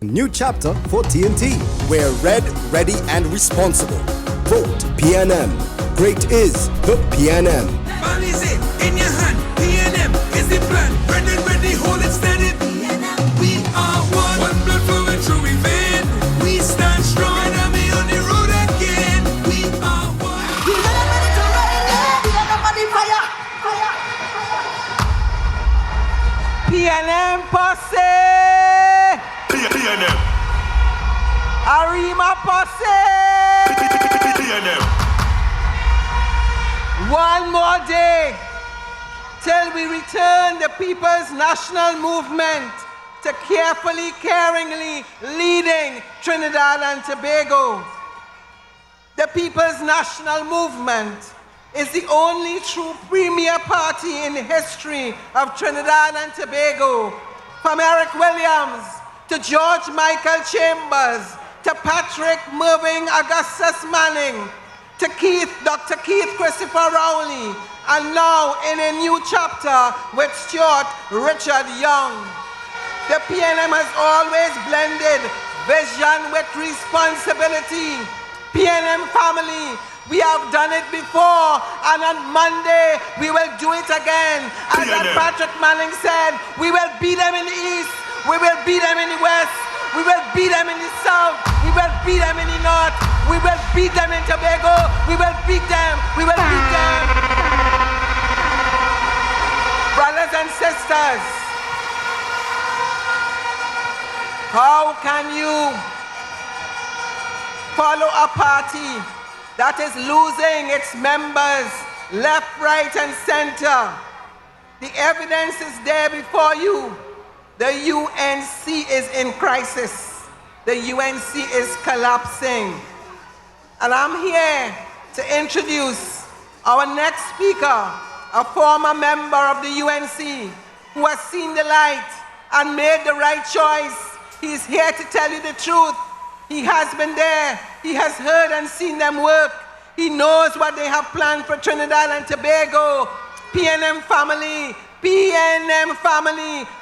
New chapter for TNT. We're red, ready, and responsible. Vote PNM. Great is the PNM. Money's it in your hand. PNM is the plan. Ready, hold it steady. We are one. One blood flowing through we vein. We stand strong. Enemy on the road again. We are one. We ready to ride. We are the money fire. PNM posse. PNM. Arima posse. PNM. One more day till we return the People's National Movement to carefully, caringly leading Trinidad and Tobago. The People's National Movement is the only true premier party in the history of Trinidad and Tobago. From Eric Williams to George Michael Chambers to Patrick Mervyn Augustus Manning to Dr. Keith Christopher Rowley, and now in a new chapter with Stuart Richard Young. The PNM has always blended vision with responsibility. PNM family, we have done it before, and on Monday we will do it again. As Patrick Manning said, we will beat them in the east, we will beat them in the west, we will beat them in the south, we will beat them in the north, we will beat them in Tobago, we will beat them, we will beat them. Brothers and sisters, how can you follow a party that is losing its members left, right, and center? The evidence is there before you. The UNC is in crisis. The UNC is collapsing. And I'm here to introduce our next speaker, a former member of the UNC who has seen the light and made the right choice. He's here to tell you the truth. He has been there. He has heard and seen them work. He knows what they have planned for Trinidad and Tobago. PNM family,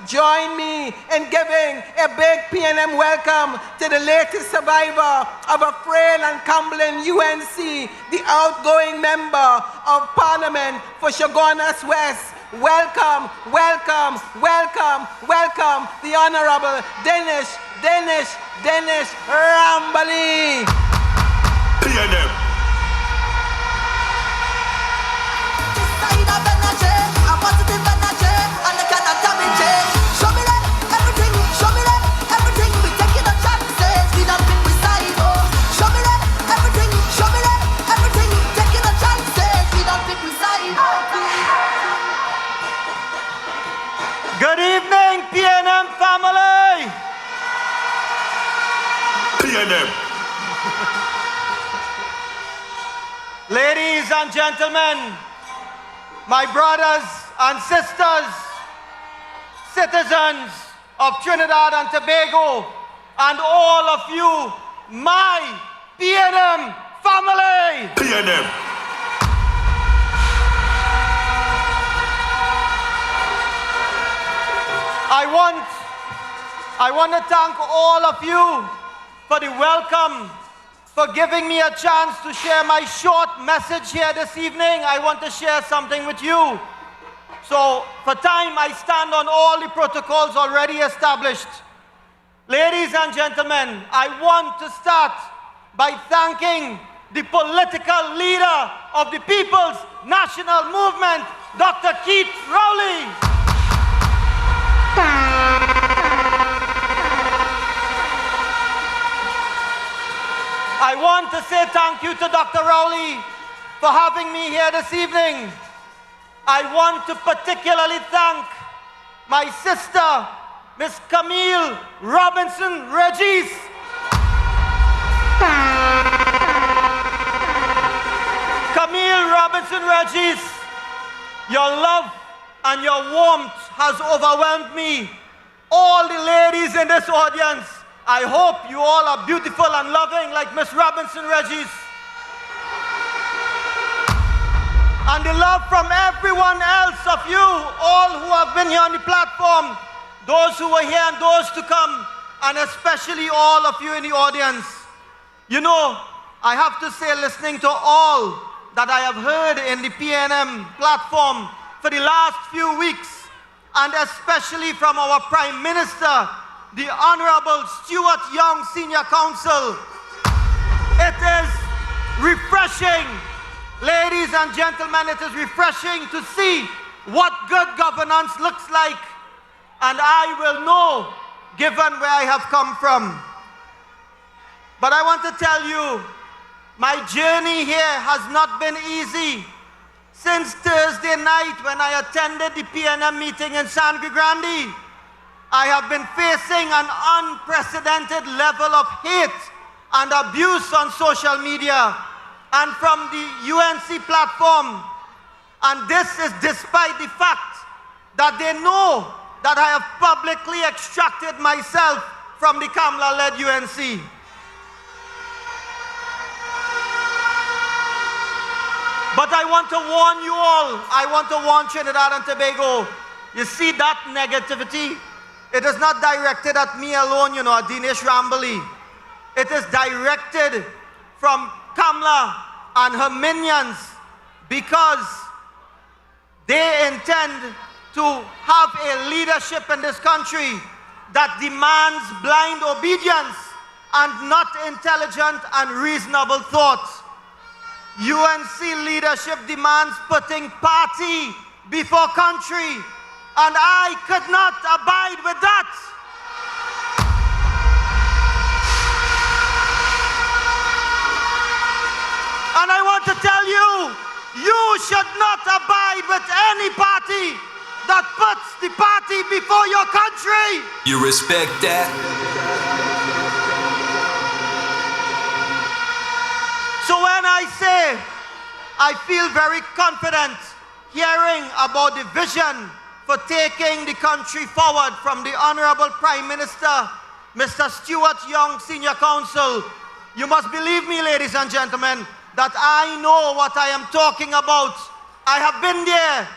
join me in giving a big PNM welcome to the latest survivor of a frail and crumbling UNC, the outgoing member of Parliament for Chaguanas West. Welcome, welcome, welcome, welcome, the Honorable Dinesh Rambally. PNM. Good evening, PNM family. PNM. Ladies and gentlemen, my brothers and sisters, citizens of Trinidad and Tobago, and all of you, my PNM family. PNM. I want to thank all of you for the welcome, for giving me a chance to share my short message here this evening. I want to share something with you. So, for time, I stand on all the protocols already established. Ladies and gentlemen, I want to start by thanking the political leader of the People's National Movement, Dr. Keith Rowley. I want to say thank you to Dr. Rowley for having me here this evening. I want to particularly thank my sister, Miss Camille Robinson Regis. Camille Robinson Regis, your love and your warmth has overwhelmed me. All the ladies in this audience, I hope you all are beautiful and loving like Miss Robinson Regis. And the love from everyone else of you, all who have been here on the platform, those who were here and those to come, and especially all of you in the audience. You know, I have to say, listening to all that I have heard in the PNM platform for the last few weeks, and especially from our Prime Minister, the Honorable Stuart Young, Senior Counsel, it is refreshing, ladies and gentlemen, it is refreshing to see what good governance looks like, and I will know, given where I have come from. But I want to tell you, my journey here has not been easy. Since Thursday night when I attended the PNM meeting in Sangre Grande, I have been facing an unprecedented level of hate and abuse on social media and from the UNC platform. And this is despite the fact that they know that I have publicly extracted myself from the Kamla-led UNC. But I want to warn you all, I want to warn Trinidad and Tobago. You see that negativity? It is not directed at me alone, you know, at Dinesh Rambally. It is directed from Kamla and her minions because they intend to have a leadership in this country that demands blind obedience and not intelligent and reasonable thought. UNC leadership demands putting party before country, and I could not abide with that. And I want to tell you, you should not abide with any party that puts the party before your country. You respect that? So when I say I feel very confident hearing about the vision for taking the country forward from the Honorable Prime Minister, Mr. Stuart Young, Senior Counsel, you must believe me, ladies and gentlemen, that I know what I am talking about. I have been there,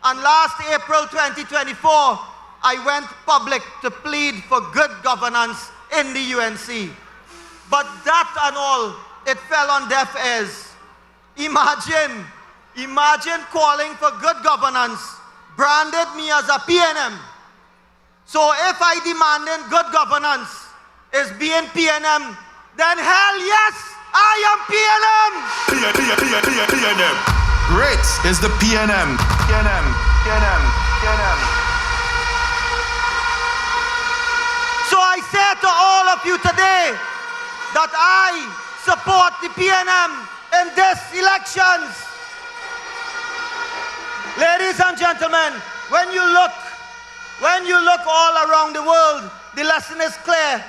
and last April 2024, I went public to plead for good governance in the UNC. But that and all, it fell on deaf ears. Imagine calling for good governance, branded me as a PNM. So if I demanded good governance is being PNM, then hell yes, I am PNM. PNM. Great is the PNM. So I say to all of you today that I support the PNM in these elections. Ladies and gentlemen, when you look all around the world, the lesson is clear.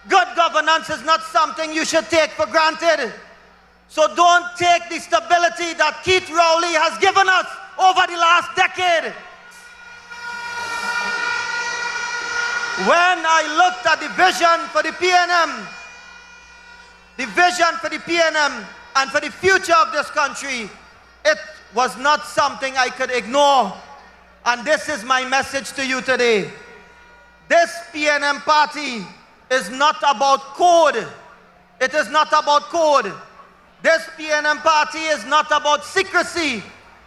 Good governance is not something you should take for granted. So don't take the stability that Keith Rowley has given us over the last decade. When I looked at the vision for the PNM, and for the future of this country, it was not something I could ignore. And this is my message to you today. This PNM party is not about code. It is not about code. This PNM party is not about secrecy.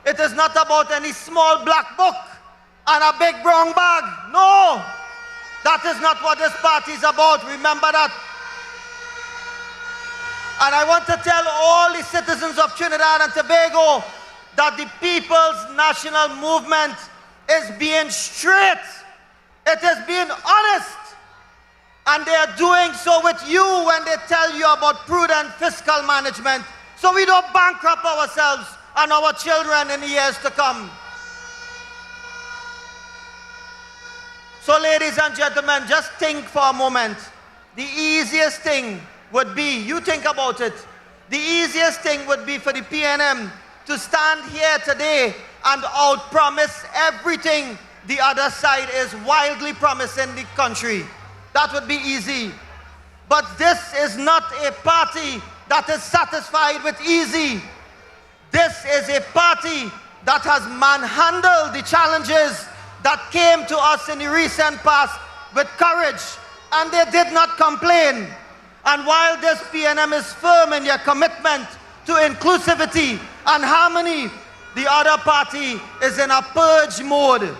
It is not about any small black book and a big brown bag. No, that is not what this party is about. Remember that. And I want to tell all the citizens of Trinidad and Tobago that the People's National Movement is being straight. It is being honest. And they are doing so with you when they tell you about prudent fiscal management, so we don't bankrupt ourselves and our children in the years to come. So ladies and gentlemen, just think for a moment. The easiest thing would be, you think about it, the easiest thing would be for the PNM to stand here today and outpromise everything the other side is wildly promising the country. That would be easy. But this is not a party that is satisfied with easy. This is a party that has manhandled the challenges that came to us in the recent past with courage, and they did not complain. And while this PNM is firm in their commitment to inclusivity and harmony, the other party is in a purge mode.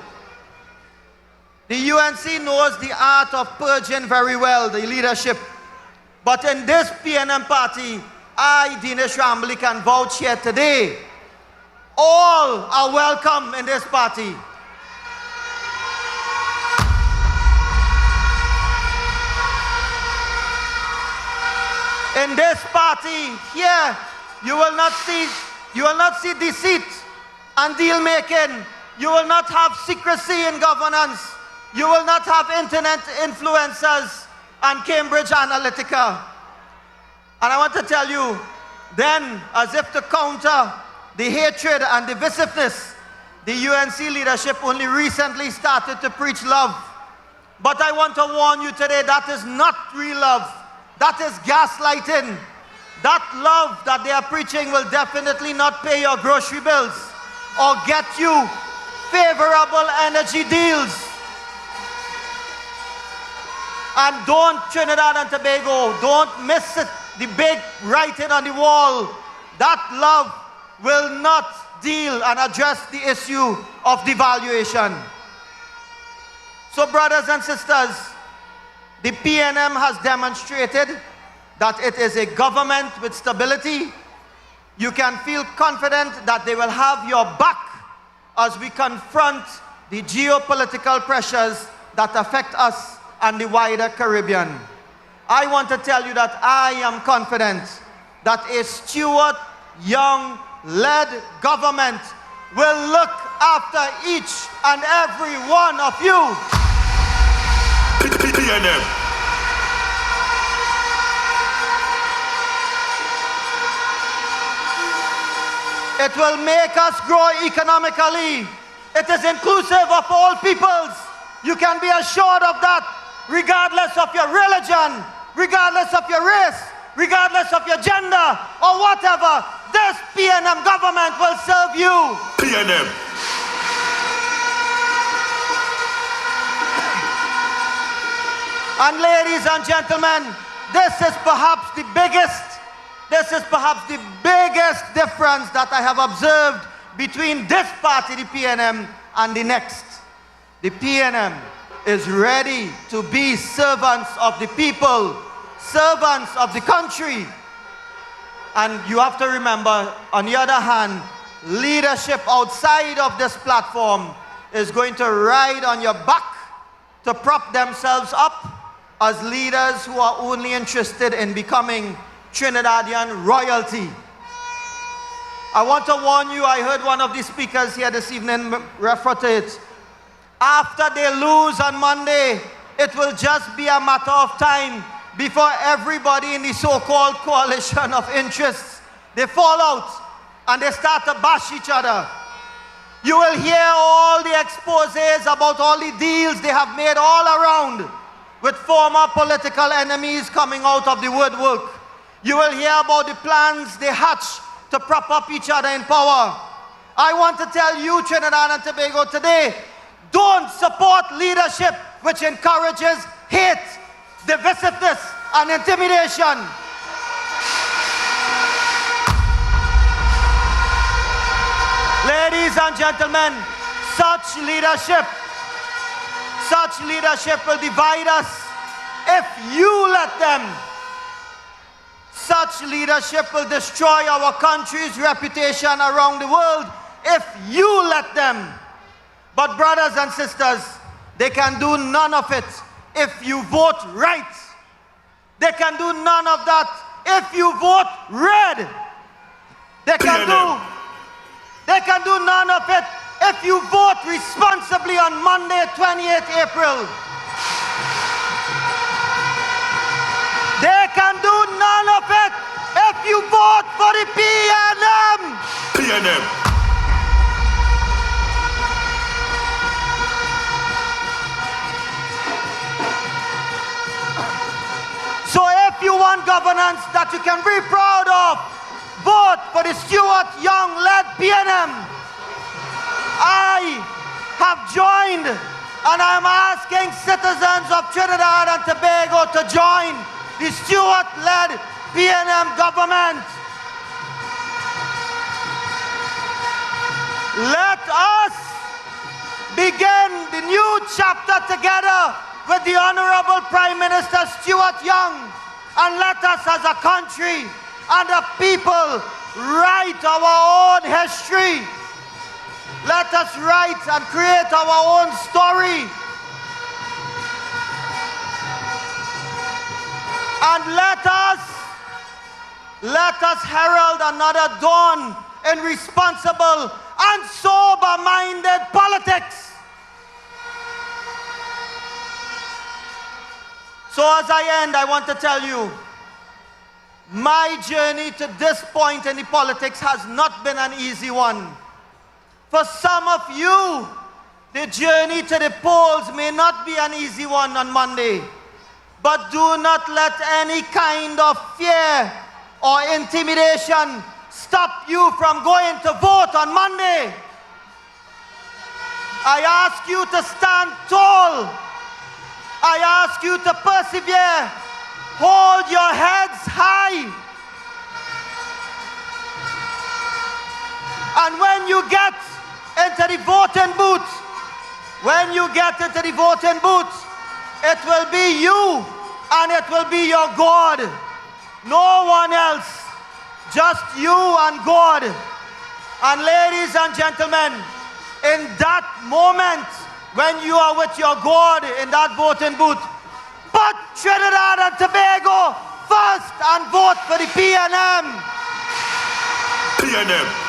The UNC knows the art of purging very well, the leadership. But in this PNM party, I, Dinesh Rambally, can vouch here today. All are welcome in this party. In this party here, you will not see deceit and deal making. You will not have secrecy in governance. You will not have internet influencers and Cambridge Analytica. And I want to tell you, then, as if to counter the hatred and divisiveness, the UNC leadership only recently started to preach love. But I want to warn you today, that is not real love. That is gaslighting. That love that they are preaching will definitely not pay your grocery bills or get you favorable energy deals. And don't, Trinidad and Tobago, don't miss it, the big writing on the wall. That love will not deal and address the issue of devaluation. So brothers and sisters, the PNM has demonstrated that it is a government with stability. You can feel confident that they will have your back as we confront the geopolitical pressures that affect us and the wider Caribbean. I want to tell you that I am confident that a Stuart Young led government will look after each and every one of you. PNM. It will make us grow economically. It is inclusive of all peoples. You can be assured of that, regardless of your religion, regardless of your race, regardless of your gender, or whatever. This PNM government will serve you. PNM. And ladies and gentlemen, this is perhaps the biggest difference that I have observed between this party, the PNM, and the next. The PNM is ready to be servants of the people, servants of the country. And you have to remember, on the other hand, leadership outside of this platform is going to ride on your back to prop themselves up as leaders who are only interested in becoming Trinidadian royalty. I want to warn you, I heard one of the speakers here this evening refer to it. After they lose on Monday, it will just be a matter of time before everybody in the so-called coalition of interests, they fall out and they start to bash each other. You will hear all the exposés about all the deals they have made all around with former political enemies coming out of the woodwork. You will hear about the plans they hatch to prop up each other in power. I want to tell you, Trinidad and Tobago, today, don't support leadership which encourages hate, divisiveness, and intimidation. Ladies and gentlemen, such leadership will divide us if you let them. Such leadership will destroy our country's reputation around the world if you let them. But brothers and sisters, they can do none of it if you vote right. They can do none of that if you vote red. They can do none of it if you vote responsibly on Monday, 28th April. They can do none of it if you vote for the PNM. PNM. So if you want governance that you can be proud of, vote for the Stuart Young-led PNM. I have joined And I'm asking citizens of Trinidad and Tobago to join the Stuart-led PNM government. Let us begin the new chapter together with the Honorable Prime Minister Stuart Young, and let us as a country and a people write our own history. Let us write and create our own story. And let us herald another dawn in responsible and sober-minded politics. So as I end, I want to tell you, my journey to this point in the politics has not been an easy one. For some of you, the journey to the polls may not be an easy one on Monday. But do not let any kind of fear or intimidation stop you from going to vote on Monday. I ask you to stand tall. I ask you to persevere. Hold your heads high. And when you get into the voting booth, it will be you and it will be your God. No one else. Just you and God. And ladies and gentlemen, in that moment when you are with your God in that voting booth, put Trinidad and Tobago first and vote for the PNM. PNM.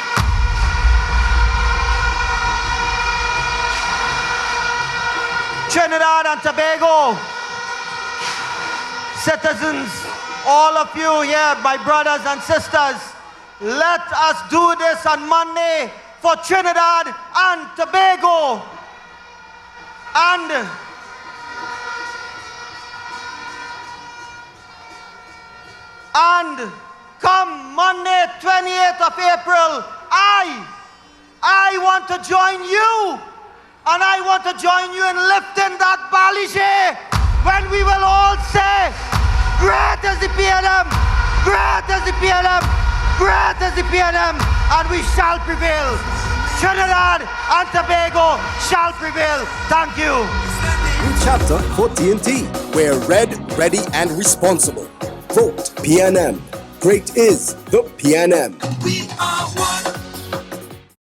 Trinidad and Tobago citizens, all of you here, my brothers and sisters, let us do this on Monday for Trinidad and Tobago. And come Monday, 28th of April, I want to join you. And I want to join you in lifting that baluche when we will all say, great is the PNM, great is the PNM, great is the PNM, and we shall prevail. Trinidad and Tobago shall prevail. Thank you. New chapter for TNT, where red, ready, and responsible. Vote PNM. Great is the PNM. We are one.